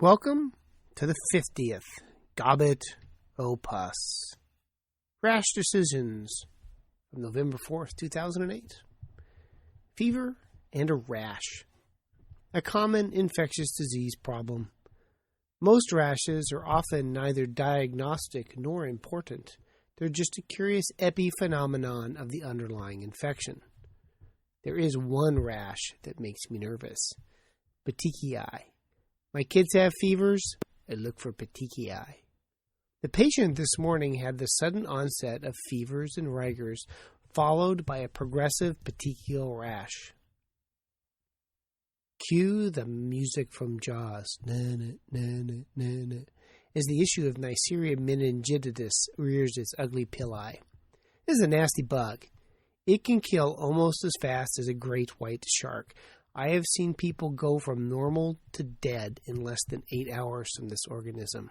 Welcome to the 50th Gobbet Opus. Rash decisions from November 4th, 2008. Fever and a rash. A common infectious disease problem. Most rashes are often neither diagnostic nor important. They're just a curious epiphenomenon of the underlying infection. There is one rash that makes me nervous. Petechiae. My kids have fevers, I look for petechiae. The patient this morning had the sudden onset of fevers and rigors, followed by a progressive petechial rash. Cue the music from Jaws, na-na, na-na, na-na, as the issue of Neisseria meningitidis rears its ugly pillae. This is a nasty bug. It can kill almost as fast as a great white shark. I have seen people go from normal to dead in less than 8 hours from this organism.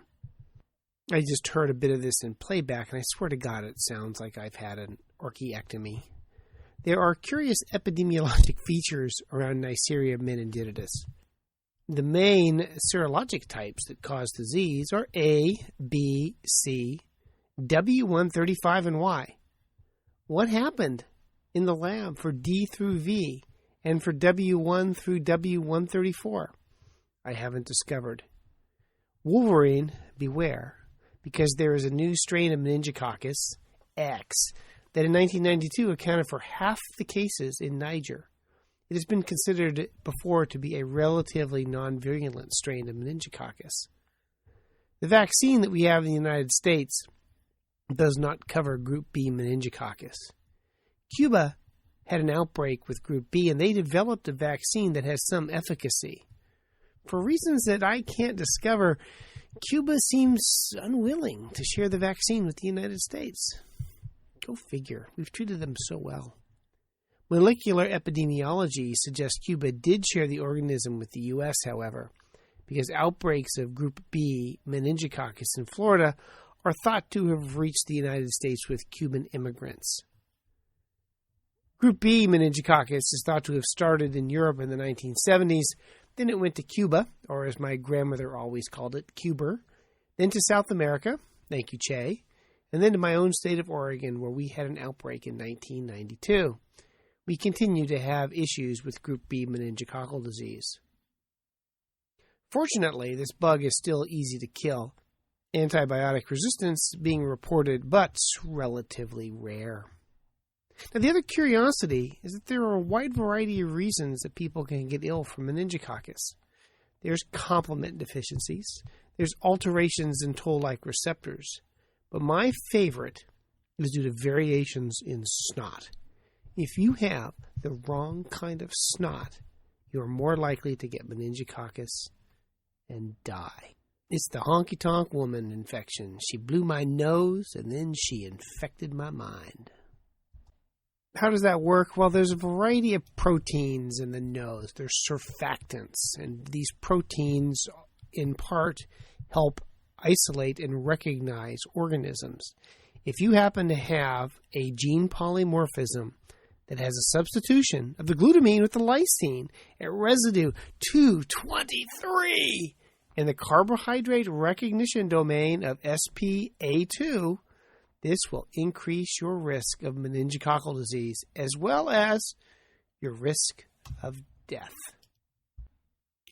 I just heard a bit of this in playback, and I swear to God it sounds like I've had an orchiectomy. There are curious epidemiologic features around Neisseria meningitidis. The main serologic types that cause disease are A, B, C, W135, and Y. What happened in the lab for D through V and for W1 through W134? I haven't discovered. Wolverine, beware, because there is a new strain of meningococcus, X, that in 1992 accounted for half the cases in Niger. It has been considered before to be a relatively non-virulent strain of meningococcus. The vaccine that we have in the United States does not cover Group B meningococcus. Cuba had an outbreak with Group B, and they developed a vaccine that has some efficacy. For reasons that I can't discover, Cuba seems unwilling to share the vaccine with the United States. Go figure. We've treated them so well. Molecular epidemiology suggests Cuba did share the organism with the U.S., however, because outbreaks of Group B meningococcus in Florida are thought to have reached the United States with Cuban immigrants. Group B meningococcus is thought to have started in Europe in the 1970s. Then it went to Cuba, or as my grandmother always called it, Cuba. Then to South America, thank you, Che. And then to my own state of Oregon, where we had an outbreak in 1992. We continue to have issues with Group B meningococcal disease. Fortunately, this bug is still easy to kill. Antibiotic resistance being reported, but relatively rare. Now, the other curiosity is that there are a wide variety of reasons that people can get ill from meningococcus. There's complement deficiencies. There's alterations in toll-like receptors. But my favorite is due to variations in snot. If you have the wrong kind of snot, you're more likely to get meningococcus and die. It's the honky-tonk woman infection. She blew my nose, and then she infected my mind. How does that work? Well, there's a variety of proteins in the nose. There's surfactants, and these proteins, in part, help isolate and recognize organisms. If you happen to have a gene polymorphism that has a substitution of the glutamine with the lysine at residue 223 in the carbohydrate recognition domain of SPA2, this will increase your risk of meningococcal disease as well as your risk of death.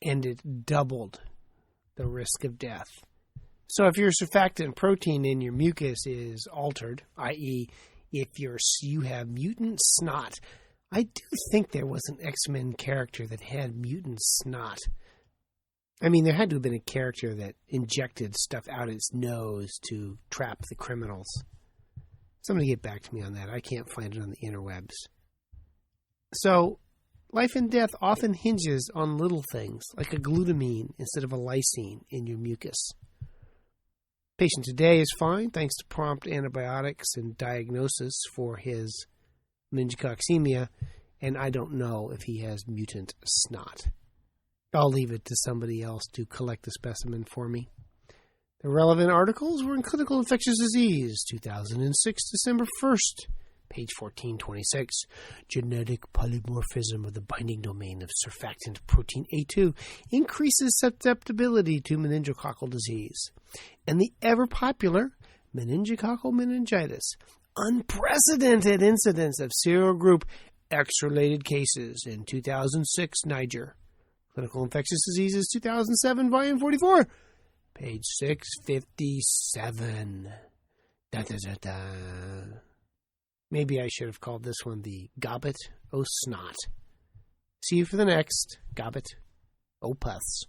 And it doubled the risk of death. So if your surfactant protein in your mucus is altered, i.e., if you have mutant snot, I do think there was an X-Men character that had mutant snot. I mean, there had to have been a character that injected stuff out its nose to trap the criminals. Somebody get back to me on that. I can't find it on the interwebs. So, life and death often hinges on little things, like a glutamine instead of a lysine in your mucus. Patient today is fine, thanks to prompt antibiotics and diagnosis for his meningococcemia, and I don't know if he has mutant snot. I'll leave it to somebody else to collect the specimen for me. The relevant articles were in Clinical Infectious Disease, 2006, December 1st, Page 1426. Genetic polymorphism of the binding domain of surfactant protein A2 increases susceptibility to meningococcal disease. And the ever-popular meningococcal meningitis. Unprecedented incidence of serogroup X-related cases in 2006, Niger. Clinical Infectious Diseases, 2007, Volume 44. Page 657. Da, da, da, da. Maybe I should have called this one the Gobbet O Snot. See you for the next Gobbet O Puffs.